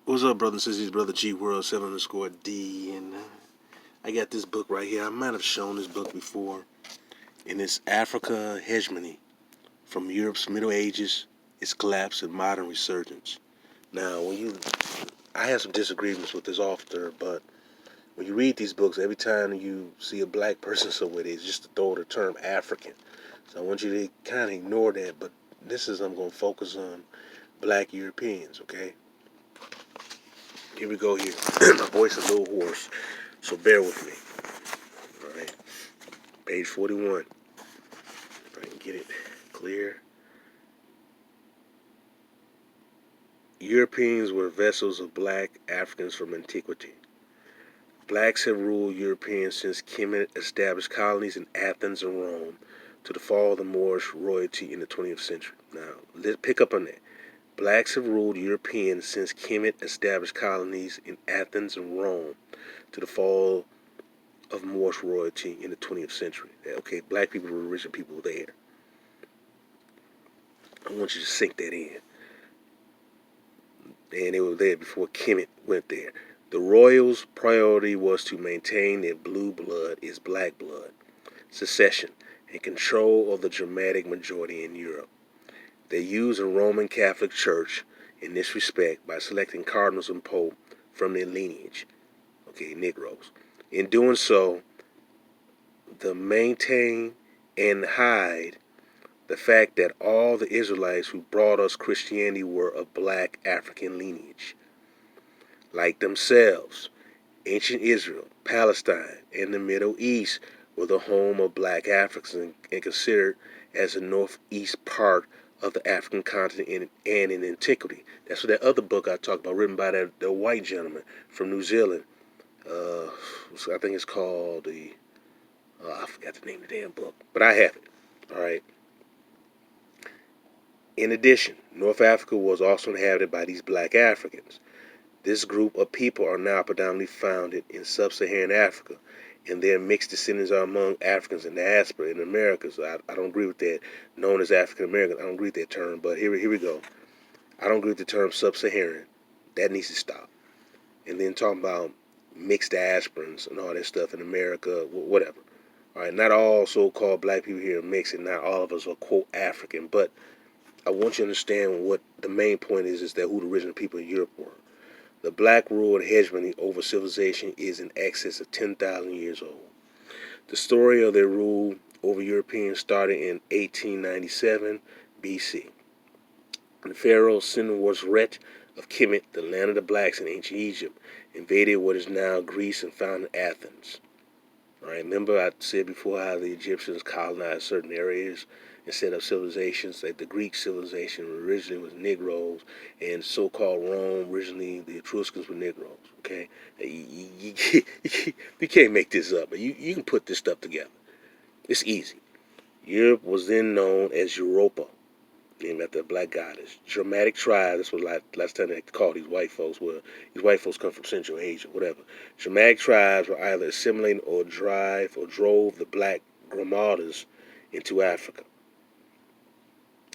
What's up, brothers and sisters? Brother G World 7_D, and I got this book right here. I might have shown this book before, and it's Africa Hegemony, from Europe's Middle Ages, its collapse, and modern resurgence. Now, I have some disagreements with this author, but when you read these books, every time you see a black person somewhere, it's just to throw the term African. So I want you to kind of ignore that, but I'm going to focus on black Europeans, okay? Here we go here. My voice is a little hoarse, so bear with me. All right, page 41. If I can get it clear. Europeans were vessels of black Africans from antiquity. Blacks have ruled Europeans since Kemet established colonies in Athens and Rome to the fall of the Moorish royalty in the 20th century. Now, let's pick up on that. Blacks have ruled Europeans since Kemet established colonies in Athens and Rome to the fall of Moorish royalty in the 20th century. Okay, black people were the original people there. I want you to sink that in. And they were there before Kemet went there. The royals' priority was to maintain their blue blood is black blood, secession, and control of the Germanic majority in Europe. They used the Roman Catholic Church in this respect by selecting cardinals and pope from their lineage, okay, Negroes. In doing so, they maintain and hide the fact that all the Israelites who brought us Christianity were of black African lineage. Like themselves, ancient Israel, Palestine, and the Middle East were the home of black Africans and considered as the northeast part of the African continent and in antiquity. That's what that other book I talked about, written by the white gentleman from New Zealand. I think it's called I forgot the name of the damn book, but I have it. All right. In addition, North Africa was also inhabited by these black Africans. This group of people are now predominantly found in sub-Saharan Africa, and their mixed descendants are among Africans in diaspora in America. So I don't agree with that, known as African American. I don't agree with that term, but here we go. I don't agree with the term sub-Saharan. That needs to stop. And then talking about mixed diasporans and all that stuff in America, whatever. All right, not all so-called black people here are mixed, and not all of us are, quote, African, but I want you to understand what the main point is that who the original people in Europe were. The black rule and hegemony over civilization is in excess of 10,000 years old. The story of their rule over Europeans started in 1897 BC. The pharaoh Senusret of Kemet, the land of the blacks in ancient Egypt, invaded what is now Greece and founded Athens. All right, remember I said before how the Egyptians colonized certain areas and set up civilizations. Like the Greek civilization originally was Negroes, and so-called Rome originally the Etruscans were Negroes. Okay, you can't make this up. You can put this stuff together. It's easy. Europe was then known as Europa, named after a black goddess. Germanic tribes, that's what last time they called these white folks. Well, these white folks come from Central Asia, whatever. Germanic tribes were either assimilating or drove the black gramadas into Africa.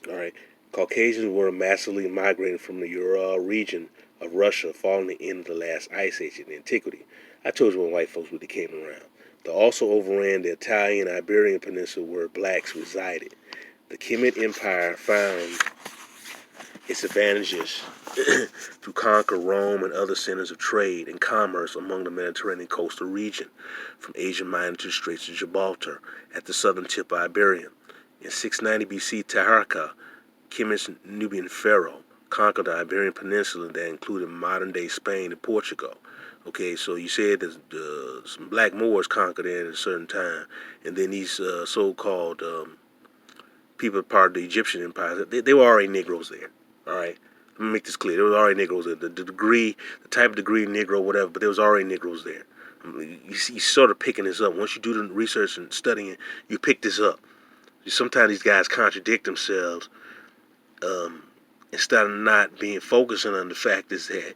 All right. Caucasians were massively migrating from the Ural region of Russia following the end of the last ice age in antiquity. I told you when white folks really came around. They also overran the Italian Iberian Peninsula where blacks resided. The Kemet Empire found its advantages to conquer Rome and other centers of trade and commerce among the Mediterranean coastal region, from Asia Minor to the Straits of Gibraltar at the southern tip of Iberia. In 690 BC, Taharqa, Kemet's Nubian pharaoh, conquered the Iberian Peninsula that included modern-day Spain and Portugal. Okay, so you said that some black Moors conquered it at a certain time, and then these so-called people part of the Egyptian empire, they were already Negroes there. All right, let me make this clear. There was already Negroes there. The type of degree Negro, whatever, but there was already Negroes there. You sort of picking this up. Once you do the research and studying, you pick this up. Sometimes these guys contradict themselves. Instead of not being focusing on the fact is that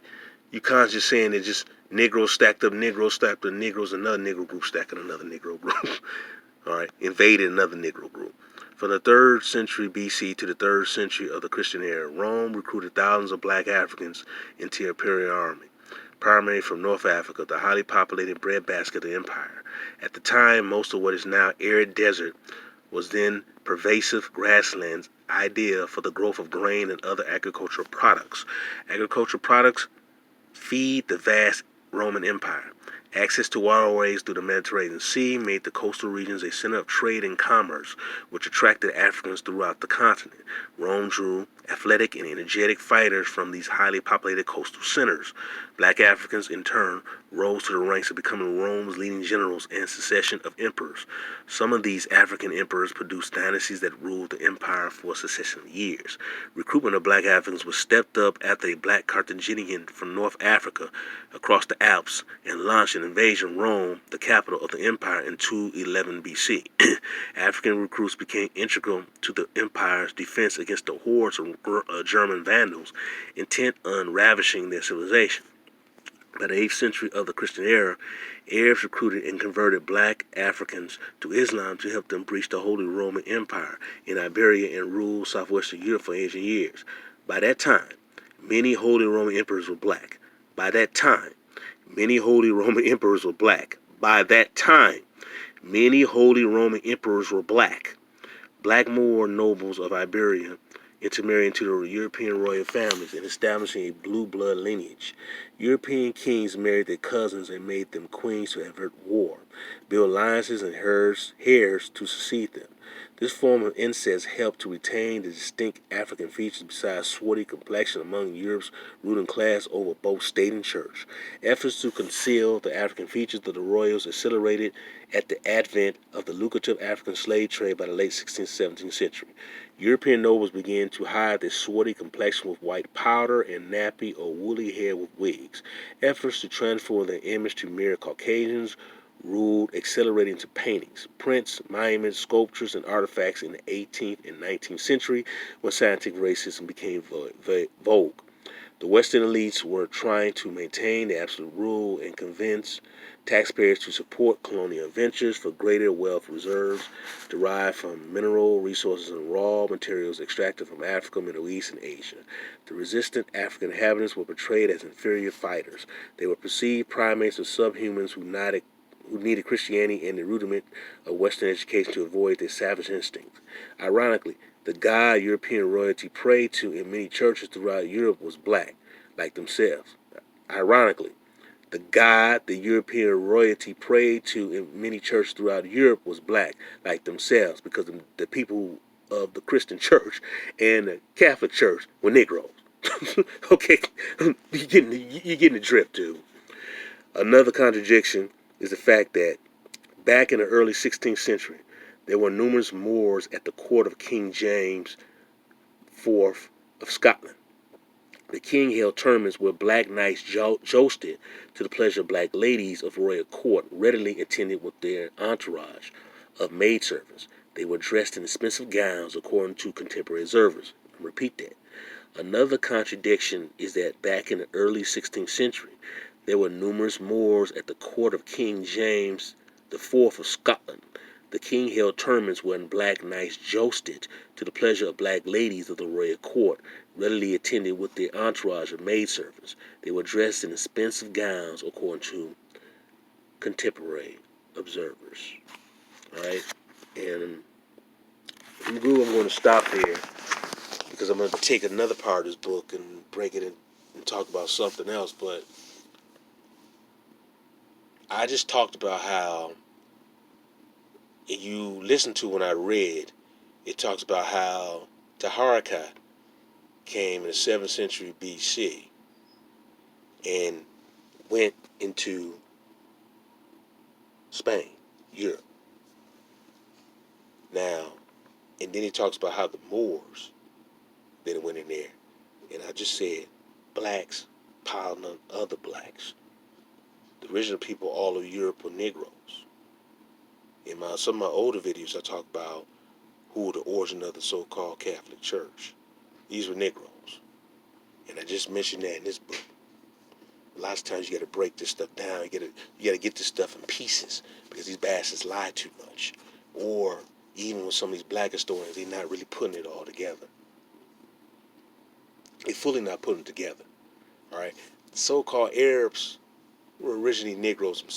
you constantly saying that just Negroes stacked up Negroes, another Negro group stacking another Negro group. All right, invaded another Negro group. From the 3rd century BC to the 3rd century of the Christian era, Rome recruited thousands of black Africans into the imperial army, primarily from North Africa, the highly populated breadbasket of the empire. At the time, most of what is now arid desert was then pervasive grasslands, ideal for the growth of grain and other agricultural products. Agricultural products feed the vast Roman Empire. Access to waterways through the Mediterranean Sea made the coastal regions a center of trade and commerce, which attracted Africans throughout the continent. Rome drew athletic and energetic fighters from these highly populated coastal centers. Black Africans, in turn, rose to the ranks of becoming Rome's leading generals and succession of emperors. Some of these African emperors produced dynasties that ruled the empire for a succession of years. Recruitment of black Africans was stepped up after a black Carthaginian from North Africa across the Alps and launched an invasion of Rome, the capital of the empire, in 211 BC. African recruits became integral to the empire's defense against the hordes of German Vandals intent on ravishing their civilization. By the 8th century of the Christian era, Arabs recruited and converted black Africans to Islam to help them breach the Holy Roman Empire in Iberia and rule southwestern Europe for ancient years. By that time, many Holy Roman emperors were black. By that time, many Holy Roman emperors were black. By that time, many Holy Roman emperors were black. Black Moor nobles of Iberia intermarrying into the European royal families and establishing a blue blood lineage. European kings married their cousins and made them queens to avert war, build alliances and heirs to succeed them. This form of incest helped to retain the distinct African features besides swarthy complexion among Europe's ruling class over both state and church. Efforts to conceal the African features of the royals accelerated at the advent of the lucrative African slave trade by the late 16th, 17th century. European nobles began to hide their swarthy complexion with white powder and nappy or woolly hair with wigs. Efforts to transform their image to mere Caucasians ruled, accelerating to paintings, prints, monuments, sculptures, and artifacts in the 18th and 19th century when scientific racism became vogue. The Western elites were trying to maintain the absolute rule and convince taxpayers to support colonial ventures for greater wealth reserves derived from mineral resources and raw materials extracted from Africa, Middle East, and Asia. The resistant African inhabitants were portrayed as inferior fighters. They were perceived primates or subhumans who needed Christianity and the rudiment of Western education to avoid their savage instincts. Ironically, the God European royalty prayed to in many churches throughout Europe was black, like themselves. Ironically, the God the European royalty prayed to in many churches throughout Europe was black, like themselves, because the people of the Christian church and the Catholic church were Negroes. Okay, you're getting the drift, dude. Another contradiction is the fact that back in the early 16th century, there were numerous Moors at the court of King James IV of Scotland. The king held tournaments where black knights jousted to the pleasure of black ladies of royal court, readily attended with their entourage of maidservants. They were dressed in expensive gowns according to contemporary observers. I'll repeat that. Another contradiction is that back in the early 16th century, there were numerous Moors at the court of King James IV of Scotland. The king held tournaments wherein black knights jousted to the pleasure of black ladies of the royal court, readily attended with their entourage of maidservants. They were dressed in expensive gowns according to contemporary observers. Alright? And I'm going to stop there because I'm going to take another part of this book and break it in and talk about something else. But I just talked about how, if you listen to when I read, it talks about how Taharaka came in the 7th century BC and went into Spain, Europe. Now, and then he talks about how the Moors then went in there. And I just said blacks piling on other blacks. The original people all of Europe were Negroes. In some of my older videos, I talk about who were the origin of the so-called Catholic Church. These were Negroes. And I just mentioned that in this book. A lot of times you got to break this stuff down. You got to get this stuff in pieces because these bastards lie too much. Or Even with some of these black historians, they're not really putting it all together. They're fully not putting it together. All right. The so-called Arabs were originally Negroes themselves.